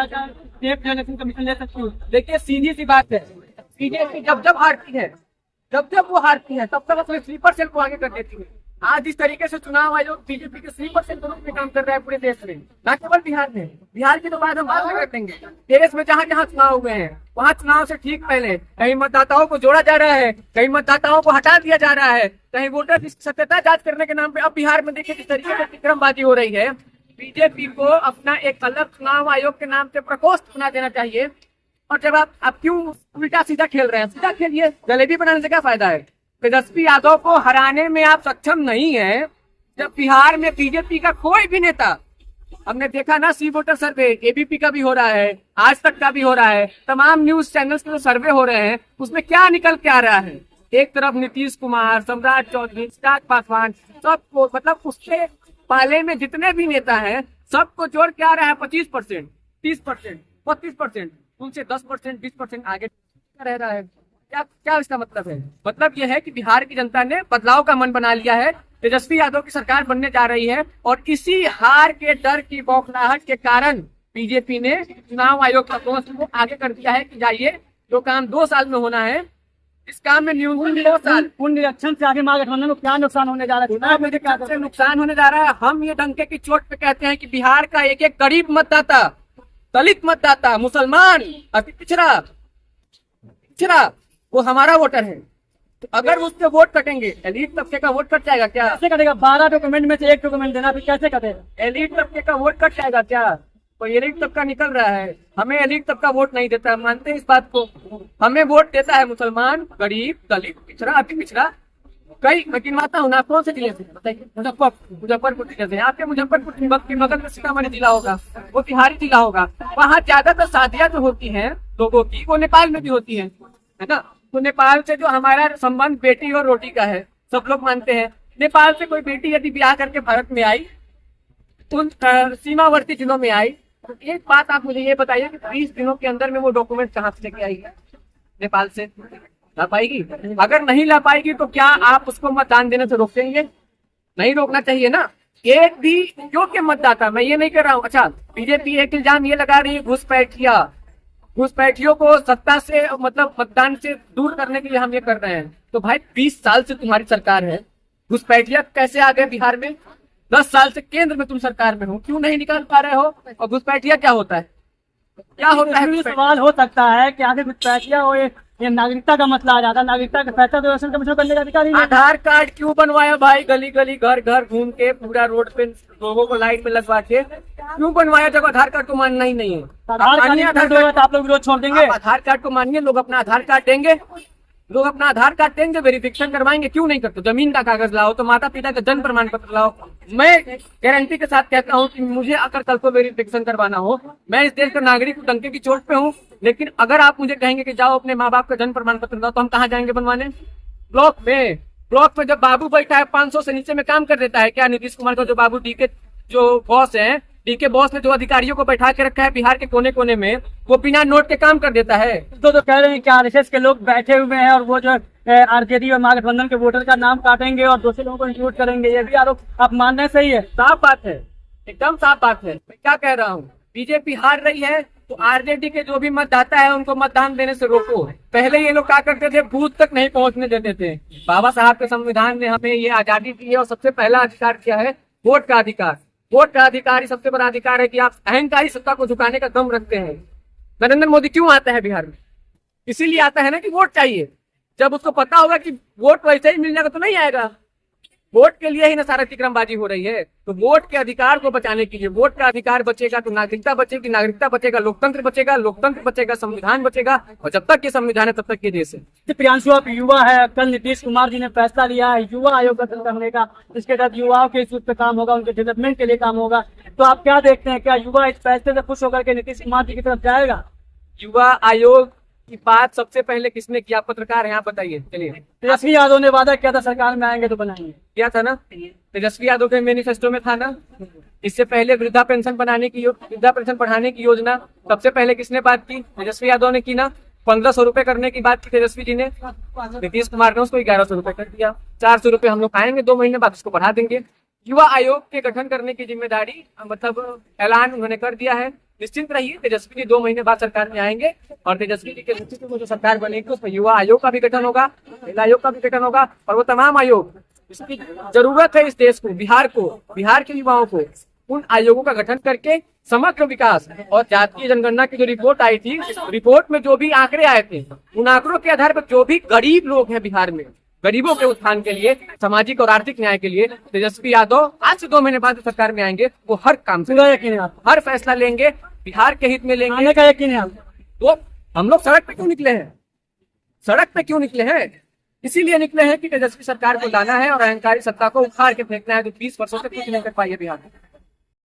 Tape generation commission ले सकती हूँ। देखिए सीधी सी बात है, बीजेपी जब जब हारती है, जब जब वो हारती है तब तक अपने स्लीपर सेल को आगे कर देती है। आज इस तरीके से चुनाव आयोग बीजेपी के स्लीपर सेल के रूप में काम कर रहा है पूरे देश में, न केवल बिहार में। बिहार की तो बात हम बाद में कर देंगे। देश में जहाँ जहाँ चुनाव हुए हैं वहाँ चुनाव से ठीक पहले कहीं मतदाताओं को जोड़ा जा रहा है, कहीं मतदाताओं को हटा दिया जा रहा है, कहीं वोटर की सत्यता जांच करने के नाम पे अब बिहार में देखिए किस तरीके से विक्रमबाजी हो रही है। बीजेपी को अपना एक अलग चुनाव आयोग के नाम से प्रकोष्ठ बना देना चाहिए। और जब आप क्यों उल्टा सीधा खेल रहे हैं? सीधा खेलिए, जलेबी बनाने से क्या फायदा है? तेजस्वी यादव को हराने में आप सक्षम नहीं है जब बिहार में बीजेपी का कोई भी नेता, हमने देखा ना सी वोटर सर्वे एबीपी का भी हो रहा है, आज तक का भी हो रहा है, तमाम न्यूज चैनल्स के जो सर्वे हो रहे हैं उसमें क्या निकल के आ रहा है? एक तरफ नीतीश कुमार, सम्राट चौधरी, चिराग पासवान, सबको मतलब उसके पाले में जितने भी नेता हैं सबको जोड़ के आ रहा है 25%, 30%, 32%, उनसे 10%, 20% आगे रह रहा है। क्या इसका मतलब है? मतलब यह है कि बिहार की जनता ने बदलाव का मन बना लिया है, तेजस्वी यादव की सरकार बनने जा रही है और इसी हार के डर की बौखलाहट के कारण बीजेपी ने चुनाव आयोग का प्रोसेस को आगे कर दिया है कि जाइए जो काम 2 साल में होना है इस काम में न्यूनतम 2 साल। पूर्ण निरीक्षण से आगे महागठबंधन को क्या नुकसान होने जा रहा है? चुनाव में क्या नुकसान होने जा रहा है? हम ये डंके की चोट पे कहते हैं कि बिहार का एक एक गरीब मतदाता, दलित मतदाता, मुसलमान, अति पिछड़ा वो हमारा वोटर है। तो अगर उससे वोट कटेंगे, एलीट तबके का वोट कट जाएगा क्या? कैसे कटेगा? 12 डॉक्यूमेंट में से 1 डॉक्यूमेंट देना, फिर कैसे कटेगा? एलीट तबके का वोट कट जाएगा क्या? कोई एलीट तबका निकल रहा है, हमें एलीट तबका वोट नहीं देता, मानते हैं इस बात को। हमें वोट देता है मुसलमान, गरीब, दलित, पिछड़ा, अति पिछड़ा। कई मैं गिनवाता हूँ ना, कौन से जिले से बताइए? मुजफ्फरपुर जिले से। आपके मुजफ्फरपुर के बगल में सीतामढ़ी जिला होगा, वो बिहारी जिला होगा। वहाँ ज्यादातर शादियां जो होती हैं लोगों की वो नेपाल में भी होती है ना। तो नेपाल से जो हमारा संबंध बेटी और रोटी का है, सब लोग मानते हैं। नेपाल से कोई बेटी यदि ब्याह करके भारत में आई तो सीमावर्ती जिलों में आई, तो एक बात आप मुझे ये बताइए कि 20 दिनों के अंदर में वो डॉक्यूमेंट कहाँ से लेके आएगी? नेपाल से ला पाएगी? अगर नहीं ला पाएगी तो क्या आप उसको मतदान देने से रोक देंगे? नहीं रोकना चाहिए ना। एक भी योग्य मतदाता, मैं ये नहीं कर रहा हूँ। अच्छा, बीजेपी एक इल्जाम ये लगा रही है घुसपैठियों को सत्ता से मतलब मतदान से दूर करने के लिए हम ये कर रहे हैं। तो भाई 20 साल से तुम्हारी सरकार है, घुसपैठिया कैसे आ गए बिहार में? 10 साल से केंद्र में तुम सरकार में हो, क्यों नहीं निकाल पा रहे हो? और घुसपैठिया क्या होता है? क्या होता है? सवाल हो सकता है कि आगे घुसपैठिया हो, ये नागरिकता का मसला आ जाता है। नागरिकता का फैसला तो कमीशन करने का अधिकार ही नहीं। आधार कार्ड क्यों बनवाया भाई? गली गली घर घर घूम के पूरा रोड पे लोगों को लाइट में लगवा के क्यों बनवाया जब आधार कार्ड को मानना ही नहीं है? आधार कार्ड आप लोग विरोध छोड़ देंगे? आधार कार्ड को मानिए, लोग अपना आधार कार्ड देंगे, लोग अपना आधार कार्ड देंगे, वेरिफिकेशन करवाएंगे। क्यों नहीं करते? जमीन का कागज लाओ, तो माता पिता का जन्म प्रमाण पत्र लाओ। मैं गारंटी के साथ कहता हूँ कि मुझे अगर कल को वेरिफिकेशन करवाना हो, मैं इस देश का नागरिक हूँ, डंके की चोट पे हूँ, लेकिन अगर आप मुझे कहेंगे कि जाओ अपने माँ बाप का जन्म प्रमाण पत्र लाओ, तो हम कहाँ जाएंगे बनवाने? ब्लॉक में जब बाबू बैठा है 500 से नीचे में काम कर देता है क्या? नीतीश कुमार का जो बाबू डीके जो बॉस है, डीके बॉस ने जो अधिकारियों को बैठा के रखा है बिहार के कोने कोने में, वो बिना नोट के काम कर देता है। तो कह रहे हैं कि आरएसएस के लोग बैठे हुए हैं और वो जो आरजेडी और महागठबंधन के वोटर का नाम काटेंगे और दूसरे लोगों को इंक्लूड करेंगे, ये भी आरोप आप मान रहे हैं? सही है, साफ बात है, एकदम साफ बात है। मैं क्या कह रहा हूँ, बीजेपी हार रही है तो आरजेडी के जो भी मतदाता है उनको मतदान देने से रोको। पहले ये लोग क्या करते थे, बूथ तक नहीं पहुंचने देते थे। बाबा साहब के संविधान ने हमें ये आजादी दी है और सबसे पहला अधिकार क्या है? वोट का अधिकार। वोट का अधिकार ही सबसे बड़ा अधिकार है कि आप अहंकारी सत्ता को झुकाने का दम रखते हैं। नरेंद्र मोदी क्यों आता है बिहार में? इसीलिए आता है ना कि वोट चाहिए। जब उसको पता होगा कि वोट वैसे ही मिल जाएगा तो नहीं आएगा। वोट के लिए ही ना सारा तिकरमबाजी हो रही है। तो वोट के अधिकार को बचाने के लिए, वोट का अधिकार बचेगा तो नागरिकता बचेगी, नागरिकता बचेगा लोकतंत्र बचेगा, लोकतंत्र बचेगा संविधान बचेगा, और जब तक ये संविधान है तब तक ये देश है। प्रियांशु, आप युवा है, कल नीतीश कुमार जी ने फैसला लिया है युवा आयोग गठन करने का, इसके तहत युवाओं के इस पे काम होगा, उनके डेवलपमेंट के लिए काम होगा। तो आप क्या देखते हैं, क्या युवा इस फैसले से खुश होकर के नीतीश कुमार जी की तरफ जाएगा? युवा आयोग की बात सबसे पहले किसने किया? पत्रकार हैं, आप बताइए। चलिए, तेजस्वी यादव ने वादा किया था सरकार में आएंगे तो बनाएंगे, किया था ना? तेजस्वी यादव के मैनिफेस्टो में था ना। इससे पहले वृद्धा पेंशन बढ़ाने की योजना सबसे पहले किसने बात की? तेजस्वी यादव ने की ना। 1500 रुपए करने की बात की तेजस्वी जी ने, नीतीश कुमार ने उसको 1100 रुपए कर दिया। 400 रुपए हम लोग पाएंगे, 2 महीने बाद उसको बढ़ा देंगे। युवा आयोग के गठन करने की जिम्मेदारी मतलब ऐलान उन्होंने कर दिया है। निश्चिंत रहिए, तेजस्वी जी 2 महीने बाद सरकार में आएंगे और तेजस्वी जी के नेतृत्व में जो सरकार बनेगी उसमें युवा आयोग का भी गठन होगा, महिला आयोग का भी गठन होगा और वो तमाम आयोग इसकी जरूरत है इस देश को, बिहार के युवाओं को, उन आयोगों का गठन करके समग्र विकास और जातीय जनगणना की जो रिपोर्ट आई थी, इस रिपोर्ट में जो भी आंकड़े आए थे, उन आंकड़ों के आधार पर जो भी गरीब लोग हैं बिहार में, गरीबों के उत्थान के लिए, सामाजिक और आर्थिक न्याय के लिए तेजस्वी यादव आज से 2 महीने बाद सरकार में आएंगे, वो हर काम से पूरा यकीन है आपको? हर फैसला लेंगे, बिहार के हित में लेंगे। आने का यकीन है आपको? तो हम लोग सड़क पे क्यों निकले हैं? सड़क पे क्यों निकले हैं? इसीलिए निकले हैं कि तेजस्वी सरकार को लाना है और अहंकारी सत्ता को उखाड़ के फेंकना है, जो 20 वर्षों से कुछ नहीं कर पाई है बिहार में।